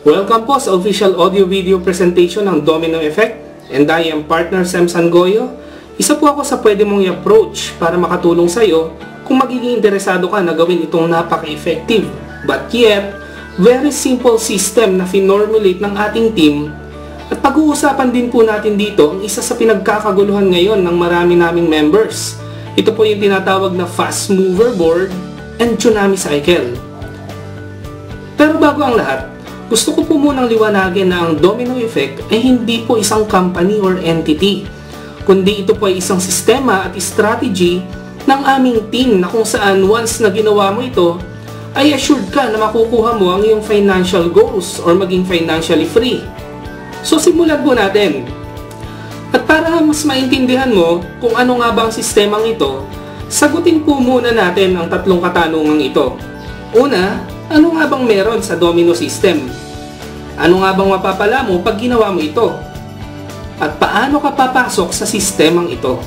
Welcome po sa official audio-video presentation ng Domino Effect, and I am partner Sam Sangoyo. Isa po ako sa pwede mong i-approach para makatulong sa iyo kung magiging interesado ka na gawin itong napaka-effective but yet very simple system na finormulate ng ating team. At pag-uusapan din po natin dito ang isa sa pinagkakaguluhan ngayon ng marami naming members. Ito po yung tinatawag na Fast Mover Board and Tsunami Cycle. Pero bago ang lahat, gusto ko po munang liwanagin na ang Domino Effect ay hindi po isang company or entity, kundi ito po ay isang sistema at strategy ng aming team na kung saan once na ginawa mo ito, ay assured ka na makukuha mo ang iyong financial goals or maging financially free. So simulan po natin. At para mas maintindihan mo kung ano nga ba ang sistemang ito, sagutin po muna natin ang tatlong katanungang ito. Una, ano nga bang meron sa domino system? Ano nga bang mapapala mo pag ginawa mo ito? At paano ka papasok sa sistemang ito?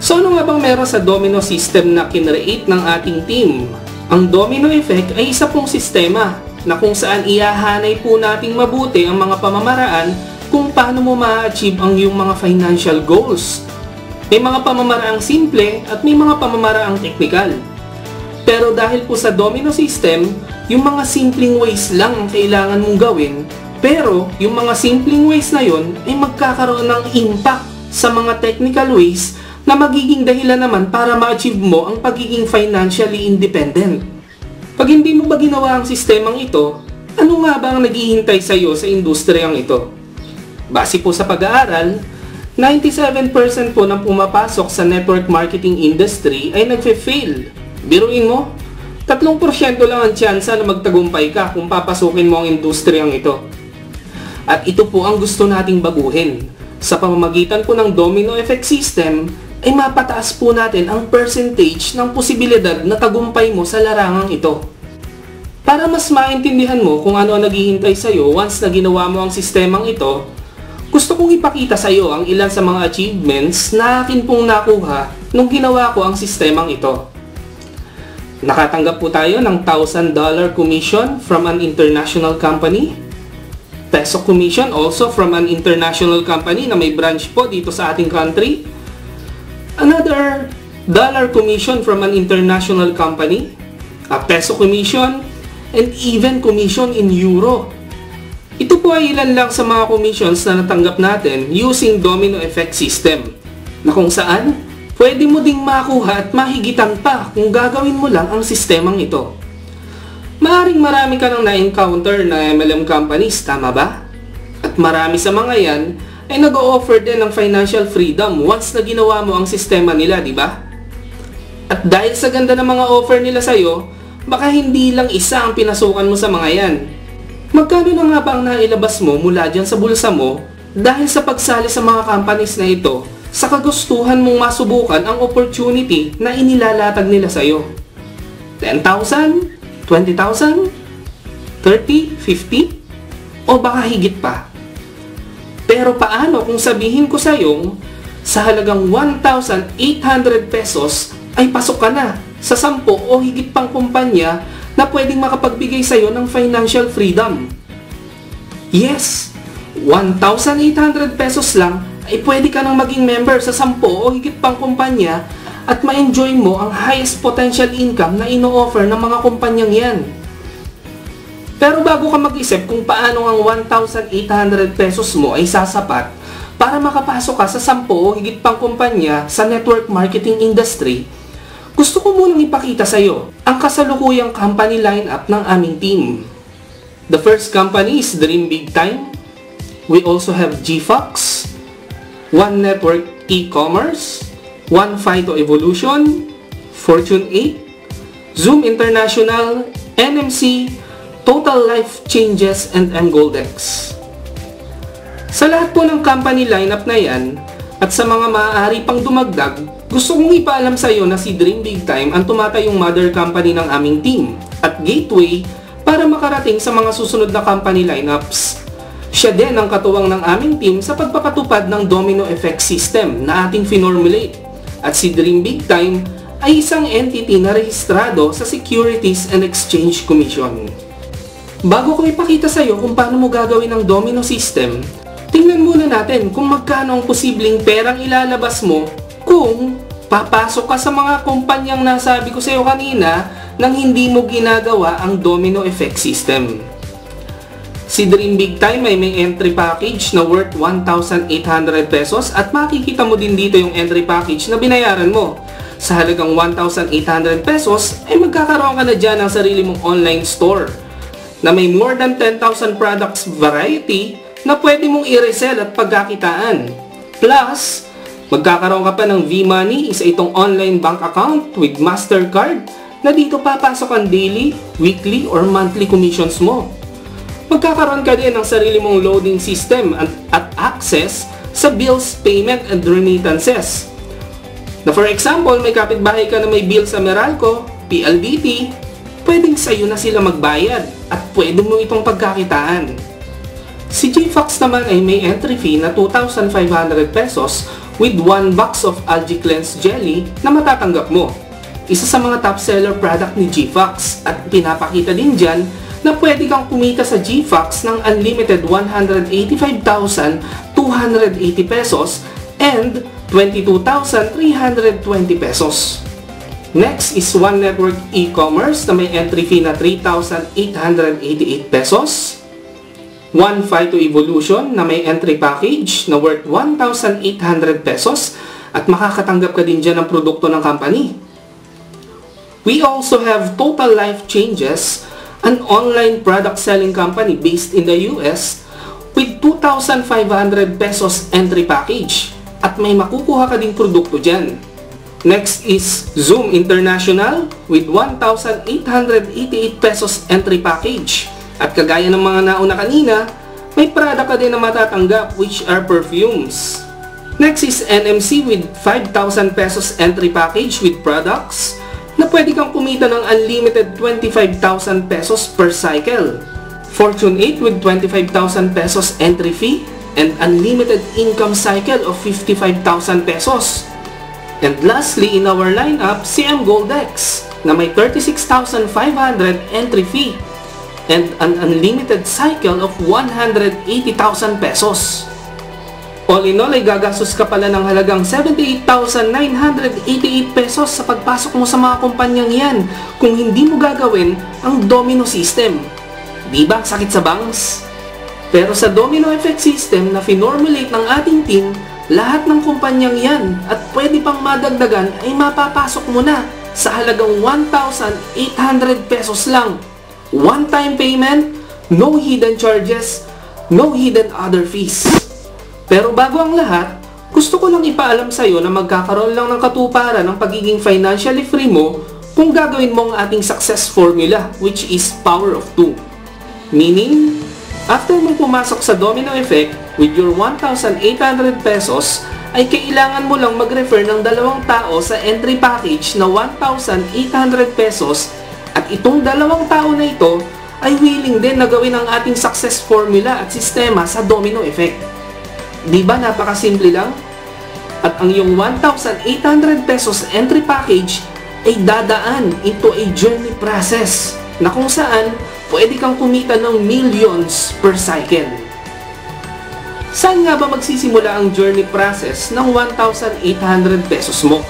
So ano nga bang meron sa domino system na kinreate ng ating team? Ang domino effect ay isa pong sistema na kung saan ihahanay po nating mabuti ang mga pamamaraan kung paano mo ma-achieve ang iyong mga financial goals. May mga pamamaraang simple at may mga pamamaraang technical. Pero dahil po sa domino system, yung mga simpleng ways lang ang kailangan mong gawin, pero yung mga simpleng ways na yon ay magkakaroon ng impact sa mga technical ways na magiging dahilan naman para ma-achieve mo ang pagiging financially independent. Pag hindi mo ba ginawa ang sistemang ito, ano nga ba ang naghihintay sa iyo sa industriyang ito? Base po sa pag-aaral, 97% po ng pumapasok sa network marketing industry ay nagfe-fail. Biruin mo, 3% lang ang tsansa na magtagumpay ka kung papasukin mo ang industriyang ito. At ito po ang gusto nating baguhin. Sa pamamagitan po ng domino effect system, ay mapataas po natin ang percentage ng posibilidad na tagumpay mo sa larangang ito. Para mas maintindihan mo kung ano ang naghihintay sa iyo once na ginawa mo ang sistemang ito, gusto kong ipakita sa iyo ang ilan sa mga achievements na akin pong nakuha nung ginawa ko ang sistemang ito. Nakatanggap po tayo ng $1,000 commission from an international company. Peso commission also from an international company na may branch po dito sa ating country. Another dollar commission from an international company. A peso commission and even commission in euro. Ito po ay ilan lang sa mga commissions na natanggap natin using domino effect system, na kung saan pwede mo ding makuha at mahigitan pa kung gagawin mo lang ang sistemang ito. Maaring marami ka nang na-encounter na MLM companies, tama ba? At marami sa mga yan ay nag-o-offer din ng financial freedom once na ginawa mo ang sistema nila, di ba? At dahil sa ganda ng mga offer nila sa'yo, baka hindi lang isa ang pinasukan mo sa mga yan. Magkano na nga ba ang nailabas mo mula dyan sa bulsa mo dahil sa pagsali sa mga companies na ito sa kagustuhan mong masubukan ang opportunity na inilalatag nila sa iyo? 10,000? 20,000? 30? 50? O baka higit pa? Pero paano kung sabihin ko sa iyo, sa halagang 1,800 pesos ay pasok ka na sa 10 o higit pang kumpanya na pwedeng makapagbigay sa iyo ng financial freedom? Yes! 1,800 pesos lang ay pwede ka nang maging member sa 10 o higit pang kumpanya at ma-enjoy mo ang highest potential income na ino-offer ng mga kumpanyang yan. Pero bago ka mag-isip kung paano ang 1,800 pesos mo ay sasapat para makapasok ka sa 10 o higit pang kumpanya sa network marketing industry, gusto ko munang ipakita sa iyo ang kasalukuyang company lineup ng aming team. The first company is Dream Big Time. We also have GFox, One Network E-Commerce, One Fido Evolution, Fortune 8, Zoom International, NMC, Total Life Changes, and Mgoldex. Sa lahat po ng company lineup na yan, at sa mga maaari pang dumagdag, gusto kong ipaalam sa iyo na si Dream Big Time ang tumatayong mother company ng aming team at gateway para makarating sa mga susunod na company lineups. Siya din ang katuwang ng aming team sa pagpapatupad ng domino effect system na ating finormulate. At si Dream Big Time ay isang entity na rehistrado sa Securities and Exchange Commission. Bago ko ipakita sa iyo kung paano mo gagawin ang domino system, tingnan muna natin kung magkano ang posibleng perang ilalabas mo kung papasok ka sa mga kumpanyang nasabi ko sa iyo kanina nang hindi mo ginagawa ang domino effect system. Si Dream Big Time ay may entry package na worth 1,800 pesos at makikita mo din dito yung entry package na binayaran mo. Sa halagang 1,800 pesos ay magkakaroon ka na dyan ng sarili mong online store na may more than 10,000 products variety na pwede mong i-resell at pagkakitaan. Plus, magkakaroon ka pa ng V-Money, isa itong online bank account with MasterCard na dito papasok ang daily, weekly, or monthly commissions mo. Magkakaroon ka din ng sarili mong loading system at access sa bills, payment, and remittances. Na for example, may kapitbahay ka na may bill sa Meralco, PLDT, pwedeng sa'yo na sila magbayad at pwede mo itong pagkakitaan. Si GFox naman ay may entry fee na 2,500 pesos with 1 box of Algae Cleanse Jelly na matatanggap mo. Isa sa mga top seller product ni GFox at pinapakita din dyan na pwede kang kumita sa GFox ng unlimited 185,280 pesos and 22,320 pesos. Next is One Network E-Commerce na may entry fee na 3,888 pesos. One Phyto Evolution na may entry package na worth 1,800 pesos at makakatanggap ka din dyan ng produkto ng company. We also have Total Life Changes, an online product selling company based in the US with 2,500 pesos entry package at may makukuha ka ding produkto dyan. Next is Zoom International with 1,888 pesos entry package. At kagaya ng mga nauna kanina, may product ka din na matatanggap which are perfumes. Next is NMC with 5,000 pesos entry package with products na pwede kang kumita ng unlimited 25,000 pesos per cycle. Fortune 8 with 25,000 pesos entry fee and unlimited income cycle of 55,000 pesos. And lastly, in our lineup, CM Goldex na may 36,500 entry fee and an unlimited cycle of 180,000 pesos. All in all ay gagastos ka pala ng halagang 78,988 pesos sa pagpasok mo sa mga kumpanyang yan kung hindi mo gagawin ang domino system. Di ba sakit sa bangs? Pero sa domino effect system na finormulate ng ating team, lahat ng kumpanyang yan at pwede pang madagdagan ay mapapasok mo na sa halagang 1,800 pesos lang. One-time payment, no hidden charges, no hidden other fees. Pero bago ang lahat, gusto ko lang ipaalam sa iyo na magkakaroon lang ng katuparan ng pagiging financially free mo kung gagawin mo ang ating success formula which is power of 2. Meaning, after mong pumasok sa domino effect with your 1,800 pesos, ay kailangan mo lang mag-refer ng 2 tao sa entry package na 1,800 pesos at itong 2 tao na ito ay willing din na gawin ang ating success formula at sistema sa domino effect. Di ba napakasimple lang? At ang iyong 1,800 pesos entry package ay dadaan into a journey process na kung saan pwede kang kumita ng millions per cycle. Saan nga ba magsisimula ang journey process ng 1,800 pesos mo?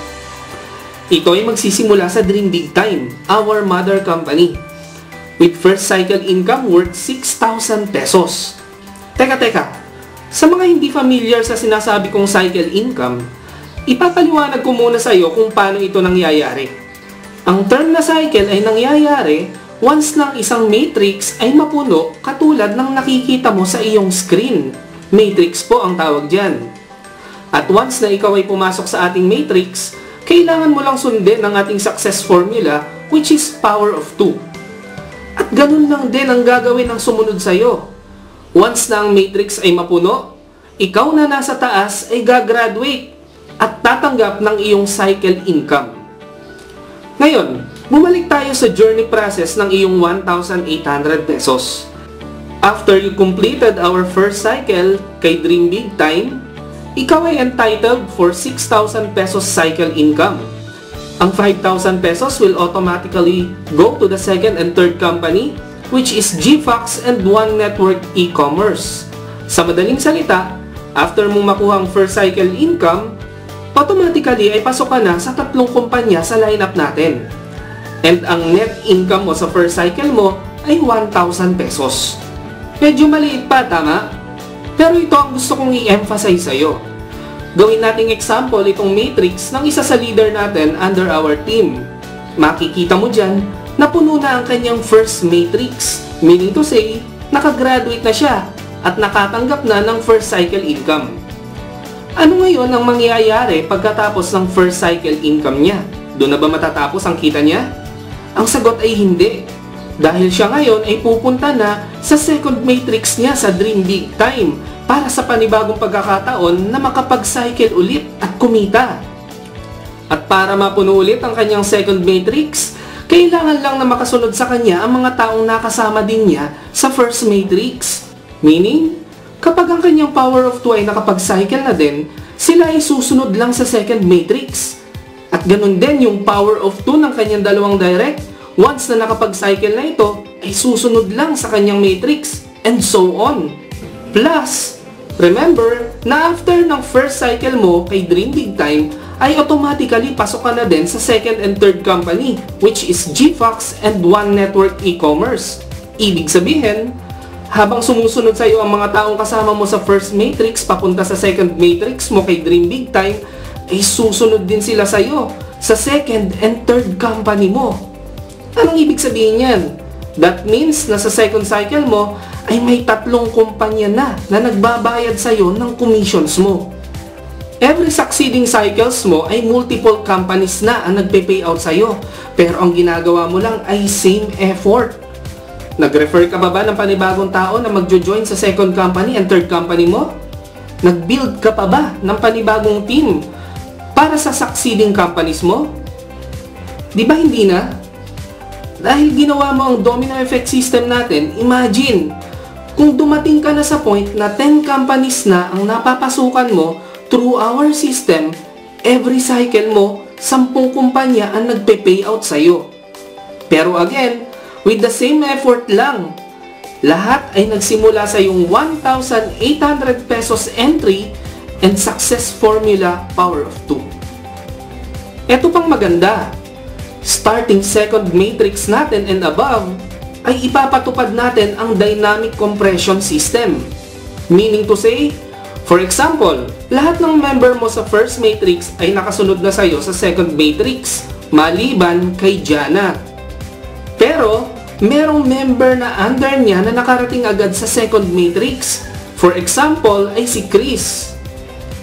Ito ay magsisimula sa Dream Big Time, our mother company, with first cycle income worth 6,000 pesos. Teka, sa mga hindi familiar sa sinasabi kong cycle income, ipapaliwanag ko muna sa iyo kung paano ito nangyayari. Ang term na cycle ay nangyayari once ng isang matrix ay mapuno katulad ng nakikita mo sa iyong screen. Matrix po ang tawag dyan. At once na ikaw ay pumasok sa ating matrix, kailangan mo lang sundin ang ating success formula which is power of 2. At ganun lang din ang gagawin ng sumunod sa iyo. Once na ang matrix ay mapuno, ikaw na nasa taas ay gagraduate at tatanggap ng iyong cycle income. Ngayon, bumalik tayo sa journey process ng iyong 1,800 pesos. After you completed our first cycle kay Dream Big Time, ikaw ay entitled for 6,000 pesos cycle income. Ang 5,000 pesos will automatically go to the second and third company which is GFox and One Network e-commerce. Sa madaling salita, after mong makuha ang first cycle income, automatically ay pasok ka na sa 3 kumpanya sa lineup natin. And ang net income mo sa first cycle mo ay 1,000 pesos. Medyo maliit pa, tama? Pero ito ang gusto kong i-emphasize sa'yo. Gawin nating example itong matrix ng isa sa leader natin under our team. Makikita mo dyan na puno na ang kanyang first matrix, meaning to say, nakagraduate na siya at nakatanggap na ng first cycle income. Ano ngayon ang mangyayari pagkatapos ng first cycle income niya? Doon na ba matatapos ang kita niya? Ang sagot ay hindi. Dahil siya ngayon ay pupunta na sa second matrix niya sa Dream Big Time para sa panibagong pagkakataon na makapag-cycle ulit at kumita. At para mapuno ulit ang kanyang second matrix, kailangan lang na makasunod sa kanya ang mga taong nakasama din niya sa first matrix. Meaning, kapag ang kanyang power of 2 ay nakapag-cycle na din, sila ay susunod lang sa second matrix. At ganun din yung power of 2 ng kanyang dalawang direct. Once na nakapag-cycle na ito, ay susunod lang sa kanyang matrix, and so on. Plus, remember na after ng first cycle mo kay Dream Big Time, ay automatically pasok ka na din sa second and third company, which is GFox and One Network e-commerce. Ibig sabihin, habang sumusunod sa iyo ang mga taong kasama mo sa first matrix papunta sa second matrix mo kay Dream Big Time, ay susunod din sila sa iyo sa second and third company mo. Anong ibig sabihin yan? That means na sa second cycle mo ay may 3 kumpanya na nagbabayad sa iyo ng commissions mo. Every succeeding cycles mo ay multiple companies na ang nagpe-payout sa iyo, pero ang ginagawa mo lang ay same effort. Nag-refer ka ba ng panibagong tao na magjo-join sa second company and third company mo? Nag-build ka pa ba ng panibagong team para sa succeeding companies mo? Di ba hindi na? Dahil ginawa mo ang domino effect system natin, imagine, kung dumating ka na sa point na 10 companies na ang napapasukan mo through our system, every cycle mo, 10 kumpanya ang nagpe-payout sa'yo. Pero again, with the same effort lang, lahat ay nagsimula sa yung 1,800 pesos entry and success formula power of 2. Ito pang maganda. Starting second matrix natin and above, ay ipapatupad natin ang dynamic compression system. Meaning to say, for example, lahat ng member mo sa first matrix ay nakasunod na sa'yo sa second matrix, maliban kay Jana. Pero, merong member na under niya na nakarating agad sa second matrix. For example, ay si Chris.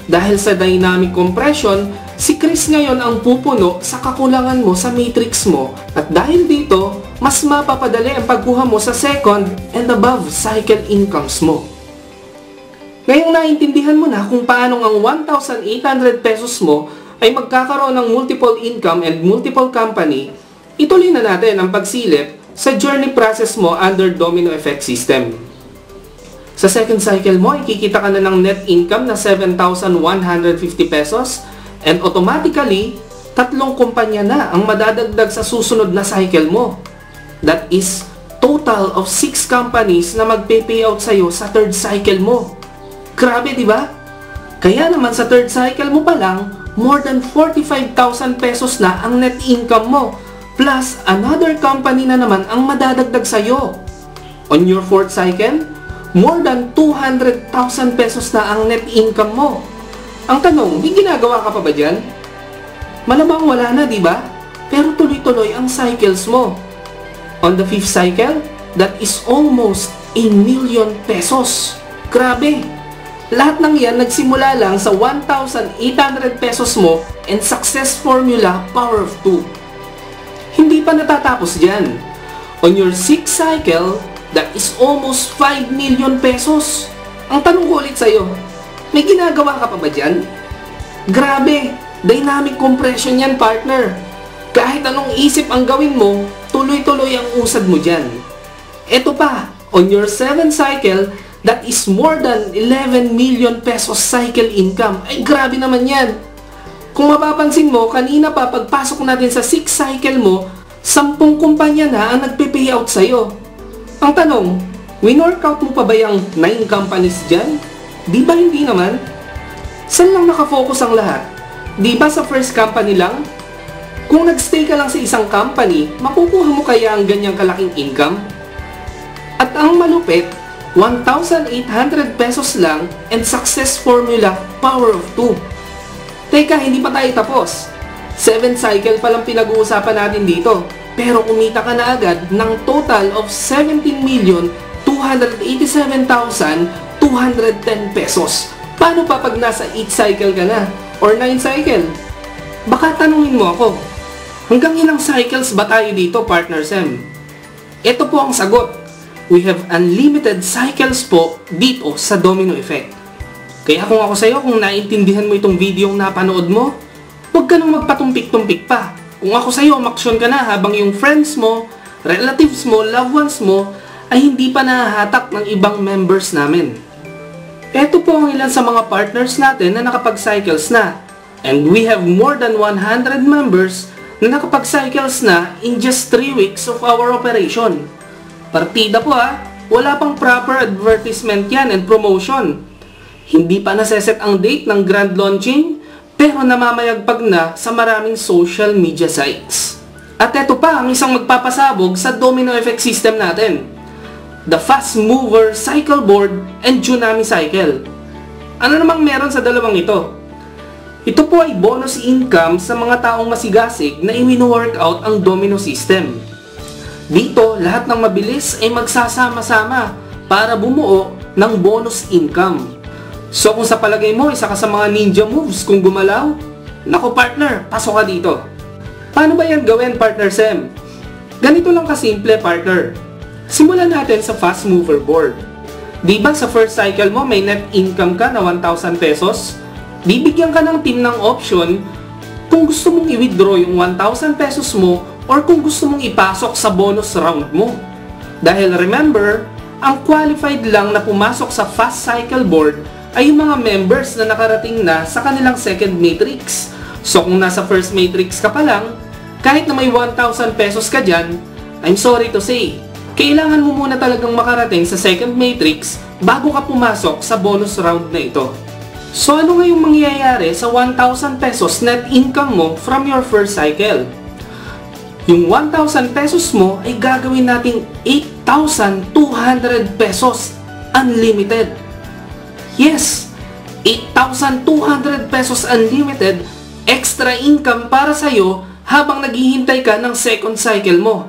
Dahil sa dynamic compression, si Chris ngayon ang pupuno sa kakulangan mo sa matrix mo, at dahil dito, mas mapapadali ang pagkuha mo sa second and above cycle incomes mo. Ngayong naintindihan mo na kung paano ang 1,800 pesos mo ay magkakaroon ng multiple income and multiple company, ituloy na natin ang pagsilip sa journey process mo under domino effect system. Sa second cycle mo, ikikita ka na ng net income na 7,150 pesos, and automatically, 3 kumpanya na ang madadagdag sa susunod na cycle mo. That is, total of 6 companies na magpe-payout sa'yo sa third cycle mo. Grabe, di ba? Kaya naman sa third cycle mo pa lang, more than 45,000 pesos na ang net income mo, plus another company na naman ang madadagdag sa'yo. On your fourth cycle, more than 200,000 pesos na ang net income mo. Ang tanong, may ginagawa ka pa ba dyan? Malamang wala na, di ba? Pero tuloy-tuloy ang cycles mo. On the fifth cycle, that is almost 1,000,000 pesos. Grabe! Lahat ng yan nagsimula lang sa 1,800 pesos mo and success formula power of 2. Hindi pa natatapos dyan. On your sixth cycle, that is almost 5 million pesos. Ang tanong ko ulit sa'yo, may ginagawa ka pa ba dyan? Grabe! Dynamic compression yan, partner. Kahit anong isip ang gawin mo, tuloy-tuloy ang usad mo dyan. Eto pa, on your 7th cycle, that is more than 11 million pesos cycle income. Ay, grabe naman yan. Kung mapapansin mo, kanina pa pagpasok natin sa 6th cycle mo, 10 kumpanya na ang nagpe-payout sa'yo. Ang tanong, win-workout mo pa ba yung 9 companies dyan? Di ba hindi naman? Saan lang nakafocus ang lahat? Di ba sa first company lang? Kung nagstay ka lang sa isang company, makukuha mo kaya ang ganyang kalaking income? At ang malupit, 1,800 pesos lang and success formula power of 2. Teka, hindi pa tayo tapos. 7 cycle pa lang pinag-uusapan natin dito. Pero kumita ka na agad ng total of 17,287,210 pesos. Paano pa pag nasa 8 cycle ka na? Or 9 cycle? Baka tanungin mo ako, hanggang ilang cycles ba tayo dito, Partner Sem? Ito po ang sagot. We have unlimited cycles po dito sa Domino Effect. Kaya kung ako sa'yo, kung naiintindihan mo itong video yung napanood mo, huwag ka nang magpatumpik-tumpik pa. Kung ako sa'yo, umaksyon ka na habang yung friends mo, relatives mo, loved ones mo, ay hindi pa nahahatak ng ibang members namin. Ito po ang ilan sa mga partners natin na nakapag-cycles na. And we have more than 100 members na nakapag-cycles na in just 3 weeks of our operation. Partida po ha, wala pang proper advertisement yan and promotion. Hindi pa naseset ang date ng grand launching, pero namamayagpag na sa maraming social media sites. At eto pa ang isang magpapasabog sa Domino Effect system natin. The Fast Mover Cycle Board and Tsunami Cycle. Ano namang meron sa dalawang ito? Ito po ay bonus income sa mga taong masigasig na i-workout ang Domino system. Dito, lahat ng mabilis ay magsasama-sama para bumuo ng bonus income. So kung sa palagay mo, isa ka sa mga ninja moves kung gumalaw, naku partner, pasok ka dito. Paano ba yan gawin, Partner Sem? Ganito lang kasimple, partner. Simulan natin sa Fast Mover Board. Di ba sa first cycle mo may net income ka na 1,000 pesos? Bibigyan ka ng team ng option kung gusto mong i-withdraw yung 1,000 pesos mo or kung gusto mong ipasok sa bonus round mo. Dahil remember, ang qualified lang na pumasok sa Fast Cycle Board ay yung mga members na nakarating na sa kanilang second matrix. So kung nasa first matrix ka pa lang, kahit na may 1,000 pesos ka dyan, I'm sorry to say, kailangan mo muna talagang makarating sa second matrix bago ka pumasok sa bonus round na ito. So ano nga yung mangyayari sa 1,000 pesos net income mo from your first cycle? Yung 1,000 pesos mo ay gagawin nating 8,200 pesos unlimited. Yes, 8,200 pesos unlimited extra income para sa'yo habang naghihintay ka ng second cycle mo.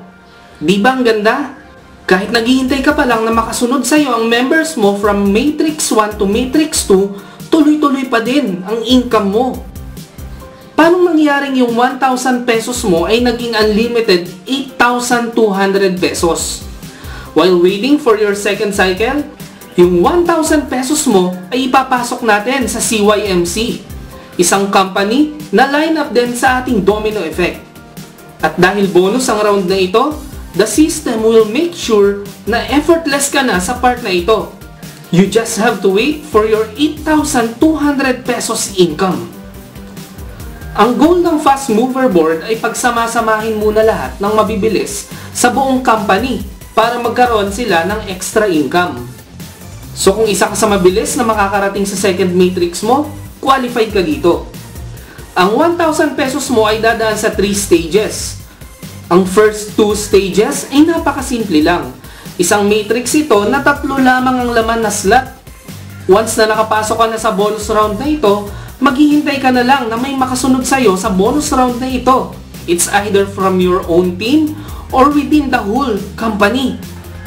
Di ba ang ganda? Kahit naghihintay ka pa lang na makasunod sa'yo ang members mo from Matrix 1 to Matrix 2, tuloy-tuloy pa din ang income mo. Paano nangyaring yung 1,000 pesos mo ay naging unlimited 8,200 pesos? While waiting for your second cycle, yung 1,000 pesos mo ay ipapasok natin sa CYMC, isang company na line up din sa ating Domino Effect. At dahil bonus ang round na ito, the system will make sure na effortless ka na sa part na ito. You just have to wait for your 8,200 pesos income. Ang goal ng Fast Mover Board ay pagsama-samahin muna lahat ng mabibilis sa buong company para magkaroon sila ng extra income. So kung isa ka sa mabilis na makakarating sa second matrix mo, qualified ka dito. Ang 1,000 pesos mo ay dadaan sa 3 stages. Ang first 2 stages ay napakasimple lang. Isang matrix ito na 3 lamang ang laman na slot. Once na nakapasok ka na sa bonus round na ito, maghihintay ka na lang na may makasunod sa'yo sa bonus round na ito. It's either from your own team or within the whole company.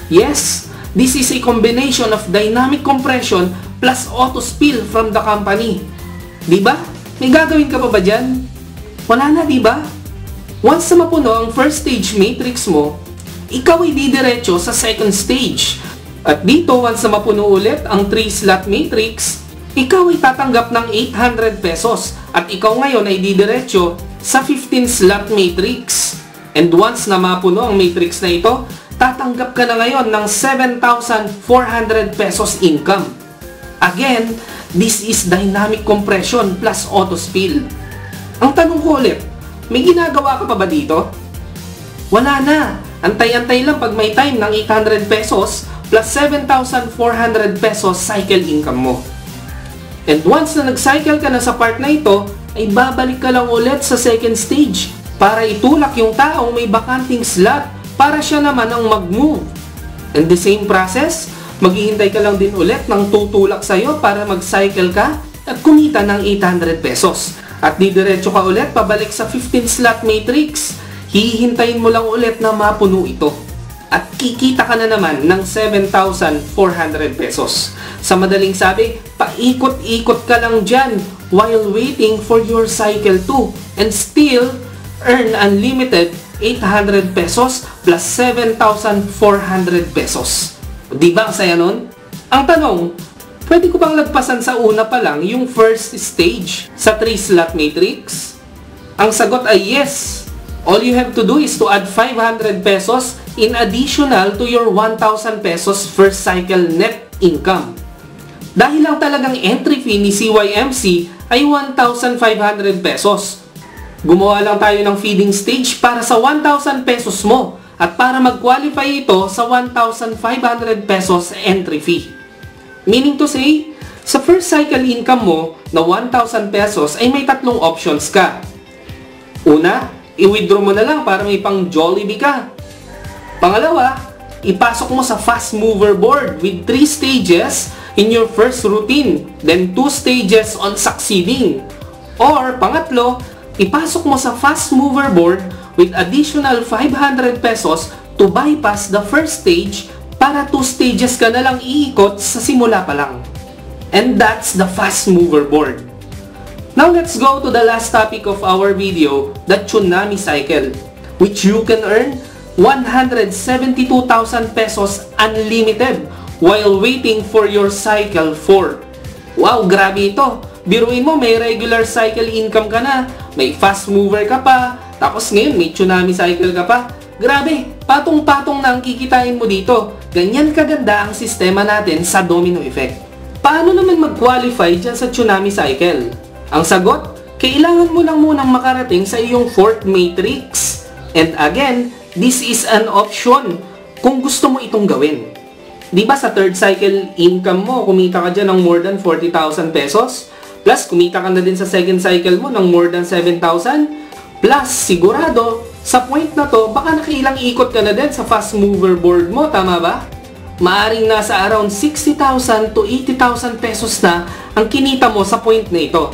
Yes, this is a combination of dynamic compression plus auto spill from the company. Diba? May gagawin ka pa ba dyan? Wala na, diba? Once na mapuno ang first stage matrix mo, ikaw ay didiretso sa second stage. At dito, once na mapuno ulit ang 3 slot matrix, ikaw ay tatanggap ng 800 pesos. At ikaw ngayon ay didiretso sa 15 slot matrix. And once na mapuno ang matrix na ito, tatanggap ka na ngayon ng 7,400 pesos income. Again, this is dynamic compression plus auto spill. Ang tanong ko ulit, may ginagawa ka pa ba dito? Wala na. Antay-antay lang pag may time ng 800 pesos plus 7,400 pesos cycle income mo. And once na nag-cycle ka na sa part na ito, ay babalik ka lang ulit sa second stage para itulak yung taong may bakanting slot para siya naman ang mag-move. And the same process, maghihintay ka lang din ulit ng tutulak sa'yo para mag-cycle ka at kumita ng 800 pesos. At didiretso ka ulit pabalik sa 15 slot matrix. Hihintayin mo lang ulit na mapuno ito. At kikita ka na naman ng 7,400 pesos. Sa madaling sabi, paikot-ikot ka lang dyan while waiting for your cycle 2 and still earn unlimited 800 pesos plus 7,400 pesos. Di ba ang saya nun? Ang tanong, pwede ko bang lagpasan sa una pa lang yung first stage sa 3 slot matrix? Ang sagot ay yes. All you have to do is to add 500 pesos in additional to your 1,000 pesos first cycle net income. Dahil lang talagang entry fee ni CYMC ay 1,500 pesos. Gumawa lang tayo ng feeding stage para sa 1,000 pesos mo at para mag-qualify ito sa 1,500 pesos entry fee. Meaning to say, sa first cycle income mo na 1,000 pesos ay may tatlong options ka. Una, i-withdraw mo na lang para may pang Jollibee ka. Pangalawa, ipasok mo sa fast mover board with 3 stages in your first routine, then 2 stages on succeeding. Or pangatlo, ipasok mo sa fast mover board with additional 500 pesos to bypass the first stage para 2 stages ka na lang iikot sa simula pa lang. And that's the fast mover board. Now let's go to the last topic of our video, the tsunami cycle, which you can earn 172,000 pesos unlimited while waiting for your cycle 4. Wow, grabe ito! Biruin mo, may regular cycle income ka na, may fast mover ka pa, tapos ngayon may tsunami cycle ka pa. Grabe, patong-patong na ang kikitain mo dito. Ganyan kaganda ang sistema natin sa domino effect. Paano naman mag-qualify dyan sa tsunami cycle? Ang sagot, kailangan mo lang munang makarating sa iyong fourth matrix. And again, this is an option kung gusto mo itong gawin. Diba sa third cycle income mo, kumita ka dyan ng more than 40,000 pesos? Plus, kumita ka na din sa second cycle mo ng more than 7,000? Plus, sigurado, sa point na to, baka nakailang ikot ka na din sa fast mover board mo, tama ba? Maaring nasa around 60,000 to 80,000 pesos na ang kinita mo sa point na ito.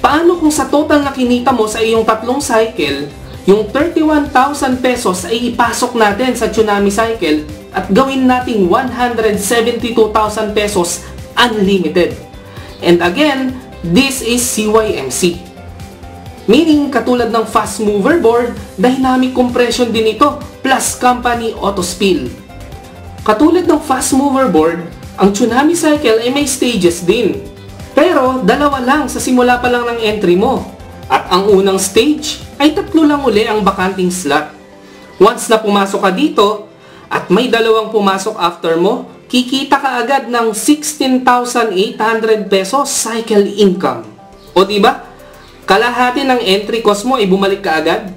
Paano kung sa total na kinita mo sa iyong tatlong cycle, yung 31,000 pesos ay ipasok natin sa tsunami cycle at gawin nating 172,000 pesos unlimited? And again, this is CYMC. Meaning, katulad ng fast mover board, dynamic compression din ito plus company auto spill. Katulad ng fast mover board, ang tsunami cycle ay may stages din. Pero, dalawa lang sa simula pa lang ng entry mo. At ang unang stage ay 3 lang uli ang bakanting slot. Once na pumasok ka dito, at may dalawang pumasok after mo, kikita ka agad ng 16,800 pesos cycle income. O diba? Kalahati ng entry cost mo ay bumalik ka agad.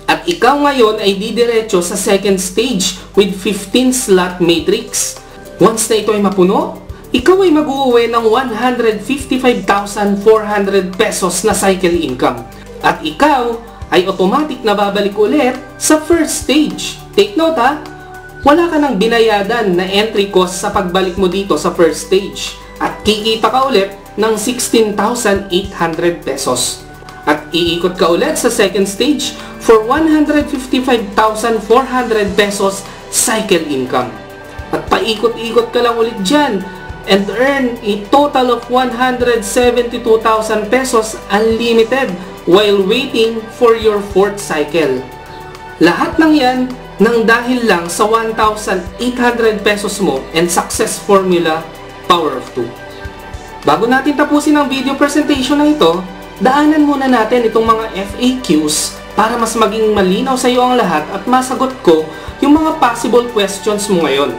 At ikaw ngayon ay didiretso sa second stage with 15 slot matrix. Once na ito ay mapuno, ikaw ay mag-uuwi ng 155,400 pesos na cycle income. At ikaw ay automatic na babalik ulit sa first stage. Take note ha, wala ka nang binayadan na entry cost sa pagbalik mo dito sa first stage. At kikita ka ulit ng 16,800 pesos. At iikot ka ulit sa second stage for 155,400 pesos cycle income. At paikot-ikot ka lang ulit dyan and earn a total of 172,000 pesos unlimited while waiting for your fourth cycle. Lahat ng yan nang dahil lang sa 1,800 pesos mo and success formula power of 2. Bago natin tapusin ang video presentation na ito, daanan muna natin itong mga FAQs para mas maging malinaw sa iyo ang lahat at masagot ko yung mga possible questions mo ngayon.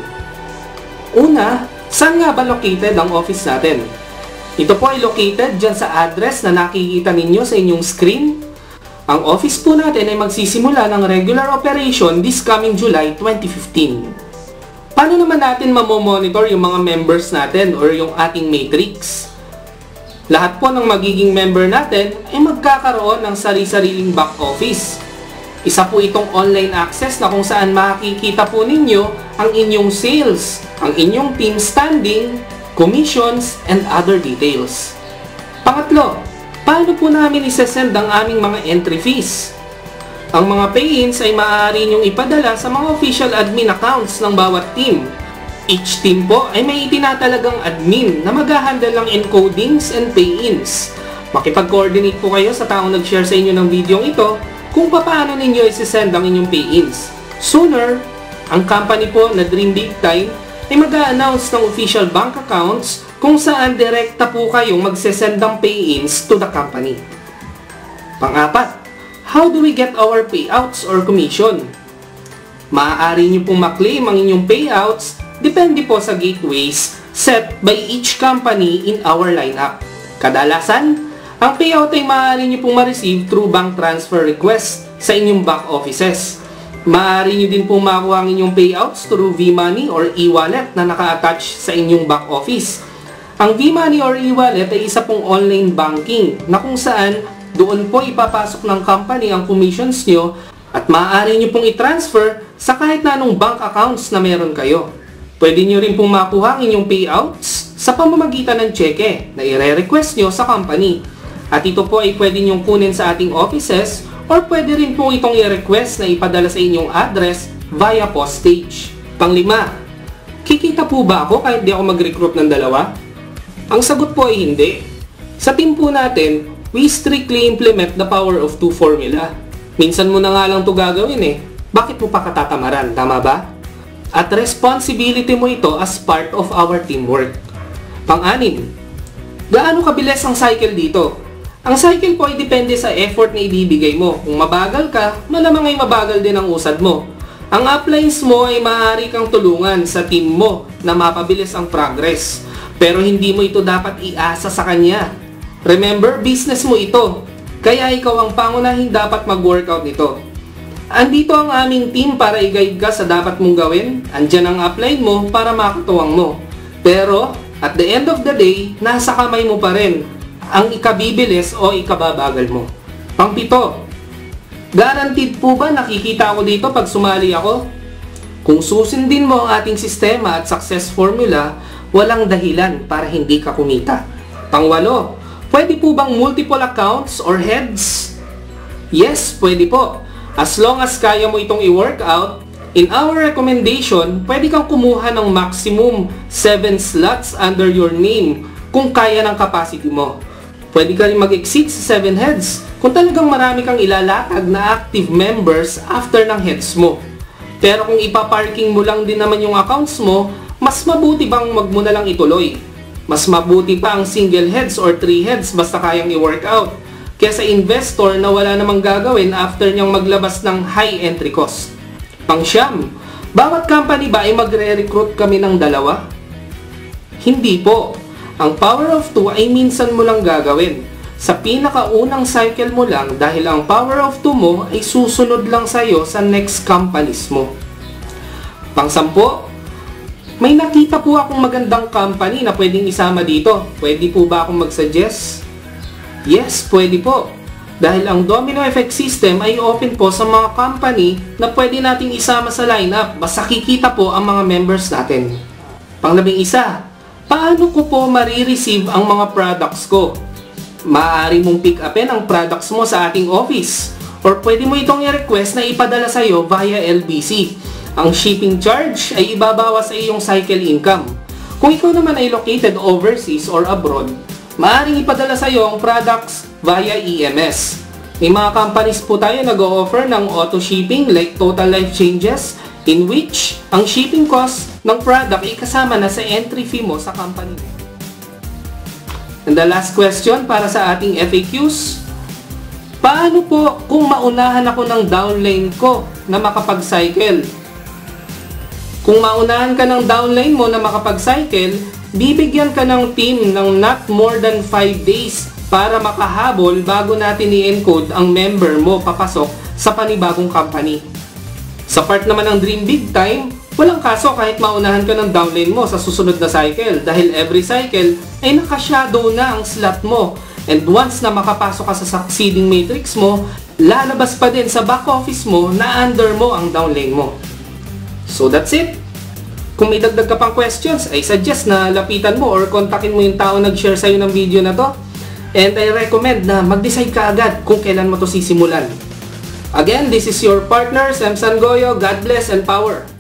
Una, saan nga ba located ang office natin? Ito po ay located dyan sa address na nakikita ninyo sa inyong screen. Ang office po natin ay magsisimula ng regular operation this coming July 2015. Paano naman natin mamomonitor yung mga members natin or yung ating matrix? Lahat po ng magiging member natin ay magkakaroon ng sari-sariling back office. Isa po itong online access na kung saan makikita po ninyo ang inyong sales, ang inyong team standing, commissions, and other details. Pangatlo, paano po namin isesend ang aming mga entry fees? Ang mga pay-ins ay maaari nyong ipadala sa mga official admin accounts ng bawat team. Each team po ay may itinatalagang admin na mag-handle ng encodings and pay-ins. Makipag-coordinate po kayo sa taong nag-share sa inyo ng video ito kung paano ninyo isesend ang inyong pay-ins. Sooner, ang company po na Dream Big Time ay mag-a-announce ng official bank accounts kung saan direkta po kayong magsesend ng pay-ins to the company. Pang-apat, how do we get our payouts or commission? Maaari nyo pong maklaim ang inyong payouts depende po sa gateways set by each company in our lineup. Kadalasan, ang payout ay maaari nyo pong ma-receive through bank transfer request sa inyong back offices. Maaari nyo din pong makuha ang inyong payouts through V-Money or e-wallet na naka-attach sa inyong back office. Ang V-Money or e-wallet ay isa pong online banking na kung saan doon po ipapasok ng company ang commissions nyo at maaari nyo pong i-transfer sa kahit na anong bank accounts na meron kayo. Pwede nyo rin pong makuha ang inyong payouts sa pamamagitan ng cheque na i-request nyo sa company. At ito po ay pwede nyong kunin sa ating offices or pwede rin po itong i-request na ipadala sa inyong address via postage. Panglima, kikita po ba ako kahit di ako mag-recruit ng dalawa? Ang sagot po ay hindi. Sa team po natin, we strictly implement the power of 2 formula. Minsan mo na nga lang ito gagawin eh. Bakit mo pa katatamaran? Tama ba? At responsibility mo ito as part of our teamwork. Pang-anim, gaano kabilis ang cycle dito? Ang cycle po ay depende sa effort na ibibigay mo. Kung mabagal ka, malamang ay mabagal din ang usad mo. Ang uplines mo ay maaari kang tulungan sa team mo na mapabilis ang progress. Pero hindi mo ito dapat iasa sa kanya. Remember, business mo ito. Kaya ikaw ang pangunahing dapat mag-workout nito. Andito ang aming team para i-guide ka sa dapat mong gawin. Andyan ang upline mo para makatuwang mo. Pero, at the end of the day, nasa kamay mo pa rin ang ikabibilis o ikababagal mo. Pang-pito, guaranteed po ba nakikita ako dito pag sumali ako? Kung susundin mo ang ating sistema at success formula, walang dahilan para hindi ka kumita. Pang-walo, pwede po bang multiple accounts or heads? Yes, pwede po. As long as kaya mo itong i-work out, in our recommendation, pwede kang kumuha ng maximum 7 slots under your name kung kaya ng capacity mo. Pwede ka rin mag-exceed sa 7 heads kung talagang marami kang ilalatag na active members after ng heads mo. Pero kung ipaparking mo lang din naman yung accounts mo, mas mabuti bang wag mo na lang ituloy? Mas mabuti pa ang single heads or 3 heads basta kayang i-work out kaysa investor na wala namang gagawin after niyang maglabas ng high entry cost. Pang-siyam, bawat company ba ay magre-recruit kami ng dalawa? Hindi po. Ang power of 2 ay minsan mo lang gagawin. Sa pinakaunang cycle mo lang dahil ang power of 2 mo ay susunod lang sa'yo sa next companies mo. Pang-sampo, may nakita po akong magandang company na pwedeng isama dito. Pwede po ba akong mag-suggest? Yes, pwede po. Dahil ang domino effect system ay open po sa mga company na pwede nating isama sa lineup basta kikita po ang mga members natin. Pang-11, paano ko po marireceive ang mga products ko? Maaari mong pick upin ang products mo sa ating office or pwede mo itong i-request na ipadala sa iyo via LBC. Ang shipping charge ay ibabawas sa iyong cycle income. Kung ikaw naman ay located overseas or abroad, maaaring ipadala sa iyo ang products via EMS. May mga companies po tayo nag-o-offer ng auto shipping like Total Life Changes in which ang shipping cost ng product ay kasama na sa entry fee mo sa company. And the last question para sa ating FAQs, paano po kung maunahan ako ng downline ko na makapag-cycle? Kung maunahan ka ng downline mo na makapag-cycle, bibigyan ka ng team ng not more than 5 days para makahabol bago natin i-encode ang member mo papasok sa panibagong company. Sa part naman ng Dream Big Time, walang kaso kahit maunahan ka ng downline mo sa susunod na cycle dahil every cycle ay naka-shadow na ang slot mo, and once na makapasok ka sa succeeding matrix mo, lalabas pa din sa back office mo na under mo ang downline mo. So that's it! Kung may dagdag ka pang questions, I suggest na lapitan mo or kontakin mo yung tao nag-share sa'yo ng video na to. And I recommend na mag-decide ka agad kung kailan mo to sisimulan. Again, this is your partner, Sam Sangoyo. God bless and power!